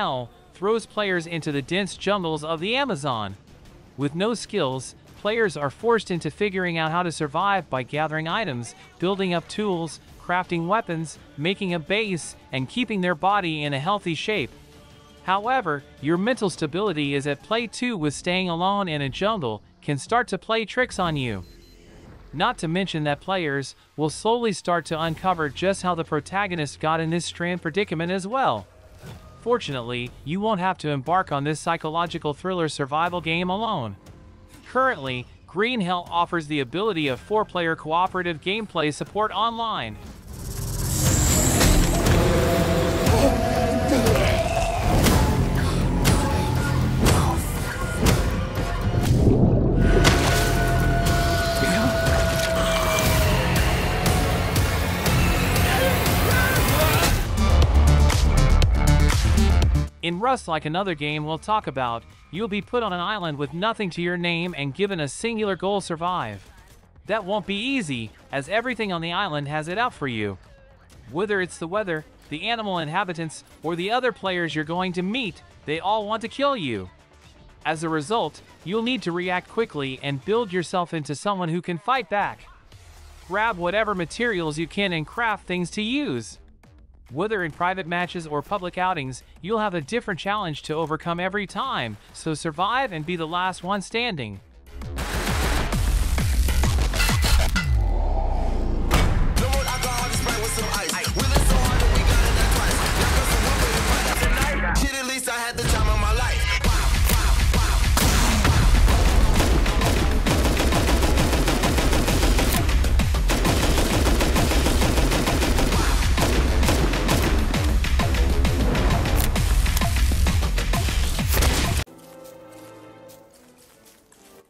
hell throws players into the dense jungles of the Amazon. With no skills, players are forced into figuring out how to survive by gathering items, building up tools, crafting weapons, making a base, and keeping their body in a healthy shape. However, your mental stability is at play too, with staying alone in a jungle can start to play tricks on you. Not to mention that players will slowly start to uncover just how the protagonist got in this strange predicament as well. Fortunately, you won't have to embark on this psychological thriller survival game alone. Currently, Green Hell offers the ability of 4-player cooperative gameplay support online. In Rust, like another game we'll talk about, you'll be put on an island with nothing to your name and given a singular goal: survive. That won't be easy, as everything on the island has it out for you. Whether it's the weather, the animal inhabitants, or the other players you're going to meet, they all want to kill you. As a result, you'll need to react quickly and build yourself into someone who can fight back. Grab whatever materials you can and craft things to use. Whether in private matches or public outings, you'll have a different challenge to overcome every time, so survive and be the last one standing.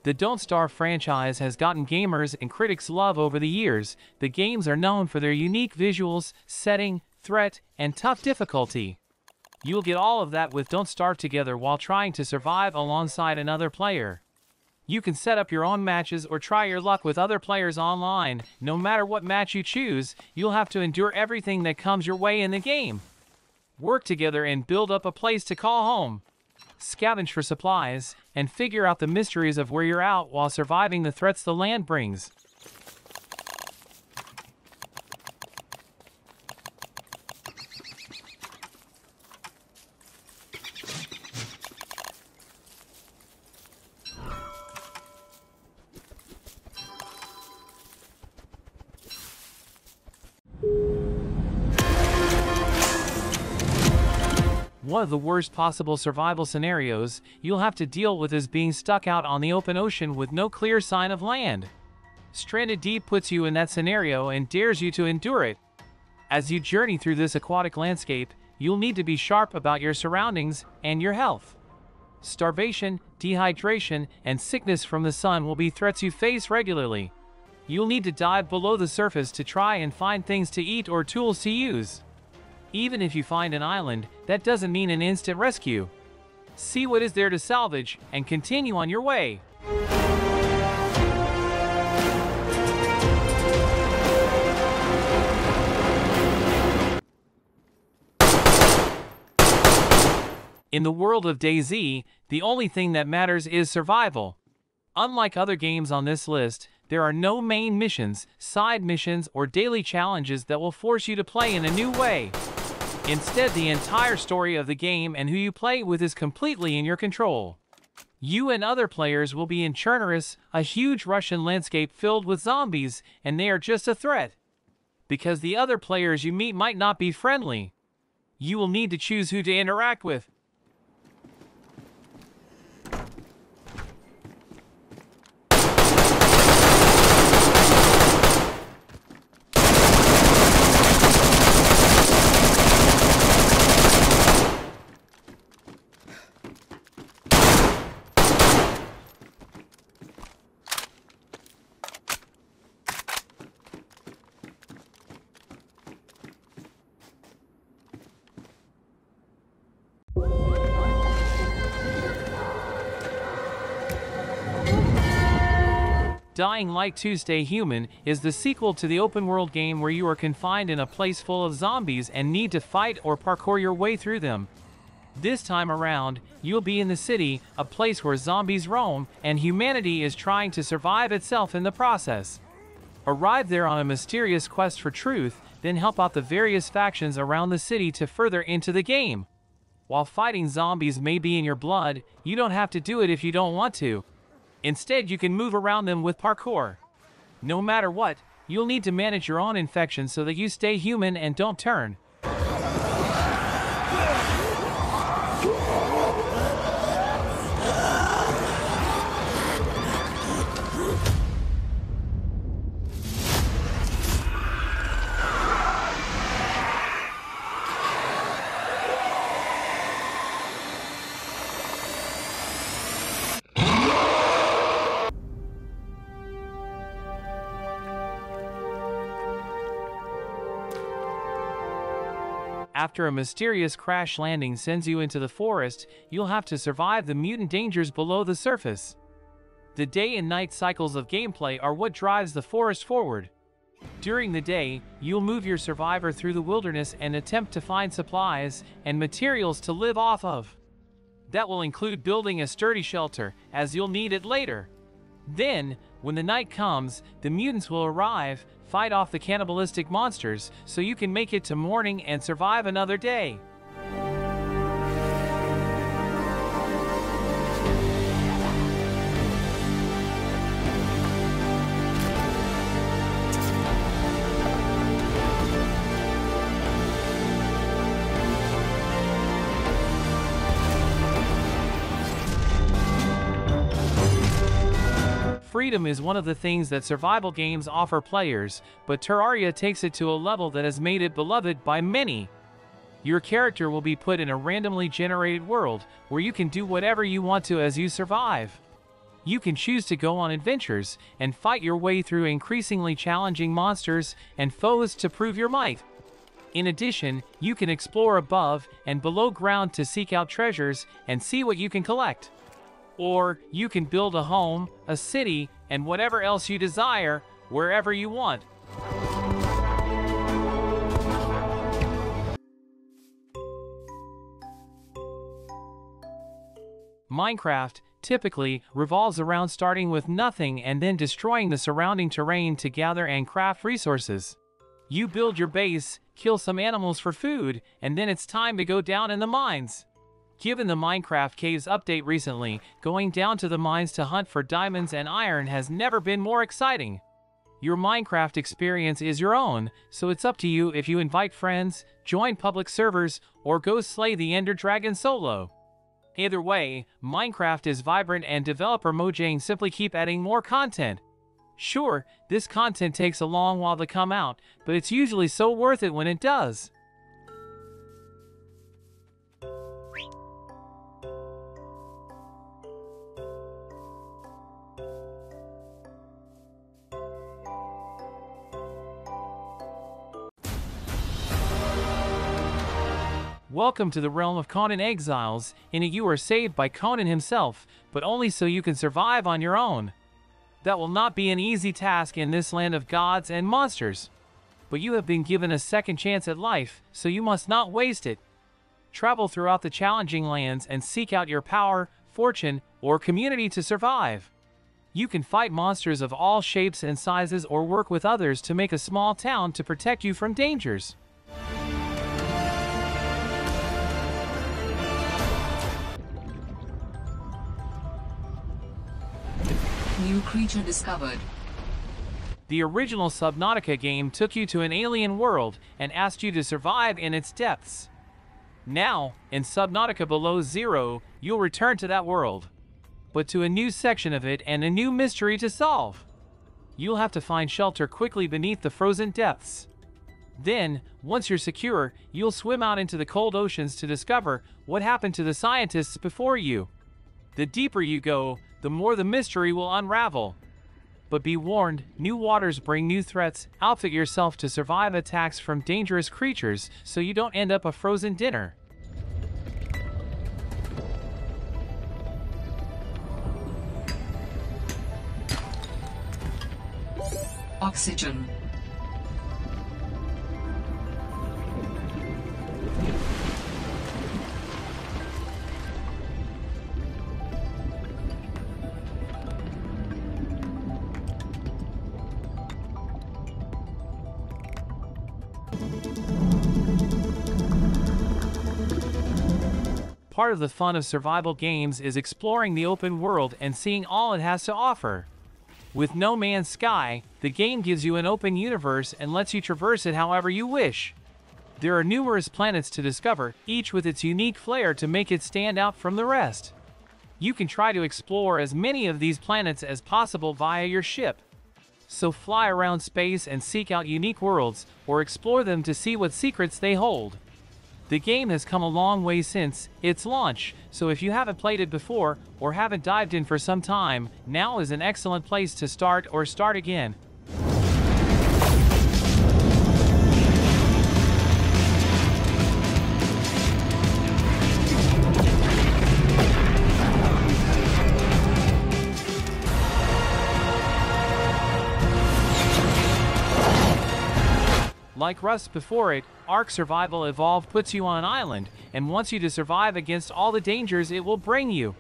The Don't Starve franchise has gotten gamers and critics love over the years. The games are known for their unique visuals, setting, threat, and tough difficulty. You'll get all of that with Don't Starve together while trying to survive alongside another player. You can set up your own matches or try your luck with other players online. No matter what match you choose, you'll have to endure everything that comes your way in the game. Work together and build up a place to call home. Scavenge for supplies, and figure out the mysteries of where you're at while surviving the threats the land brings. One of the worst possible survival scenarios you'll have to deal with is being stuck out on the open ocean with no clear sign of land. Stranded Deep puts you in that scenario and dares you to endure it. As you journey through this aquatic landscape, you'll need to be sharp about your surroundings and your health. Starvation, dehydration, and sickness from the sun will be threats you face regularly. You'll need to dive below the surface to try and find things to eat or tools to use. Even if you find an island, that doesn't mean an instant rescue. See what is there to salvage and continue on your way. In the world of DayZ, the only thing that matters is survival. Unlike other games on this list, there are no main missions, side missions, or daily challenges that will force you to play in a new way. Instead, the entire story of the game and who you play with is completely in your control. You and other players will be in Chernobyl, a huge Russian landscape filled with zombies, and they are just a threat. Because the other players you meet might not be friendly. You will need to choose who to interact with. Dying Light 2 Stay Human is the sequel to the open-world game where you are confined in a place full of zombies and need to fight or parkour your way through them. This time around, you'll be in the city, a place where zombies roam, and humanity is trying to survive itself in the process. Arrive there on a mysterious quest for truth, then help out the various factions around the city to further into the game. While fighting zombies may be in your blood, you don't have to do it if you don't want to. Instead, you can move around them with parkour. No matter what, you'll need to manage your own infection so that you stay human and don't turn. After a mysterious crash landing sends you into the forest, you'll have to survive the mutant dangers below the surface. The day and night cycles of gameplay are what drives the forest forward. During the day, you'll move your survivor through the wilderness and attempt to find supplies and materials to live off of. That will include building a sturdy shelter, as you'll need it later. Then, when the night comes, the mutants will arrive, fight off the cannibalistic monsters, so you can make it to morning and survive another day. Freedom is one of the things that survival games offer players, but Terraria takes it to a level that has made it beloved by many. Your character will be put in a randomly generated world, where you can do whatever you want to as you survive. You can choose to go on adventures, and fight your way through increasingly challenging monsters and foes to prove your might. In addition, you can explore above and below ground to seek out treasures and see what you can collect. Or you can build a home, a city, and whatever else you desire, wherever you want. Minecraft typically revolves around starting with nothing and then destroying the surrounding terrain to gather and craft resources. You build your base, kill some animals for food, and then it's time to go down in the mines. Given the Minecraft Caves update recently, going down to the mines to hunt for diamonds and iron has never been more exciting. Your Minecraft experience is your own, so it's up to you if you invite friends, join public servers, or go slay the Ender Dragon solo. Either way, Minecraft is vibrant and developer Mojang simply keep adding more content. Sure, this content takes a long while to come out, but it's usually so worth it when it does. Welcome to the realm of Conan Exiles. In it you are saved by Conan himself, but only so you can survive on your own. That will not be an easy task in this land of gods and monsters. But you have been given a second chance at life, so you must not waste it. Travel throughout the challenging lands and seek out your power, fortune, or community to survive. You can fight monsters of all shapes and sizes or work with others to make a small town to protect you from dangers. New creature discovered. The original Subnautica game took you to an alien world and asked you to survive in its depths. Now, in Subnautica Below Zero, you'll return to that world, but to a new section of it and a new mystery to solve. You'll have to find shelter quickly beneath the frozen depths. Then, once you're secure, you'll swim out into the cold oceans to discover what happened to the scientists before you. The deeper you go, the more the mystery will unravel. But be warned, new waters bring new threats. Outfit yourself to survive attacks from dangerous creatures so you don't end up a frozen dinner. Oxygen. part of the fun of survival games is exploring the open world and seeing all it has to offer. With No Man's Sky, the game gives you an open universe and lets you traverse it however you wish. There are numerous planets to discover, each with its unique flair to make it stand out from the rest. You can try to explore as many of these planets as possible via your ship. So fly around space and seek out unique worlds, or explore them to see what secrets they hold. The game has come a long way since its launch, so if you haven't played it before, or haven't dived in for some time, now is an excellent place to start or start again. Like Rust before it, Ark Survival Evolved puts you on an island and wants you to survive against all the dangers it will bring you.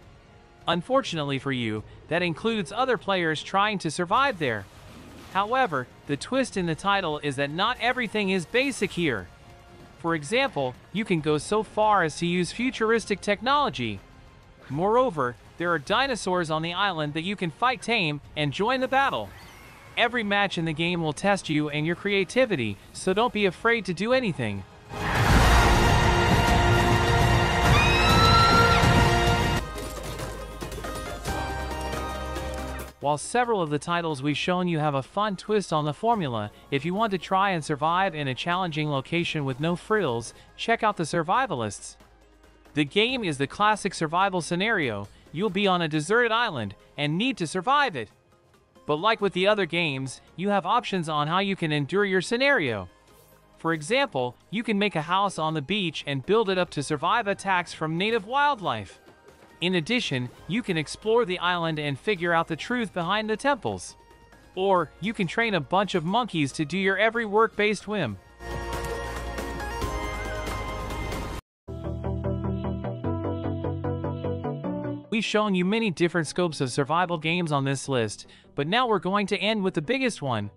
Unfortunately for you, that includes other players trying to survive there. However, the twist in the title is that not everything is basic here. For example, you can go so far as to use futuristic technology. Moreover, there are dinosaurs on the island that you can fight, tame, and join the battle. Every match in the game will test you and your creativity, so don't be afraid to do anything. While several of the titles we've shown you have a fun twist on the formula, if you want to try and survive in a challenging location with no frills, check out the Survivalists. The game is the classic survival scenario. You'll be on a deserted island and need to survive it. But like with the other games, you have options on how you can endure your scenario. For example, you can make a house on the beach and build it up to survive attacks from native wildlife. In addition, you can explore the island and figure out the truth behind the temples. Or, you can train a bunch of monkeys to do your every work-based whim. We've shown you many different scopes of survival games on this list, but now we're going to end with the biggest one.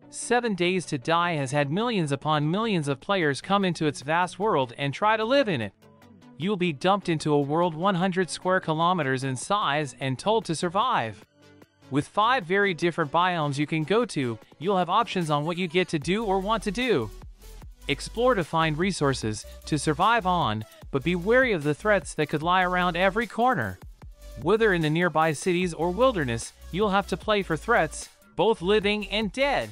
7 Days to Die has had millions upon millions of players come into its vast world and try to live in it. You'll be dumped into a world 100 square kilometers in size and told to survive. With 5 very different biomes you can go to, you'll have options on what you get to do or want to do. Explore to find resources to survive on, but be wary of the threats that could lie around every corner. Whether in the nearby cities or wilderness, you'll have to play for threats, both living and dead.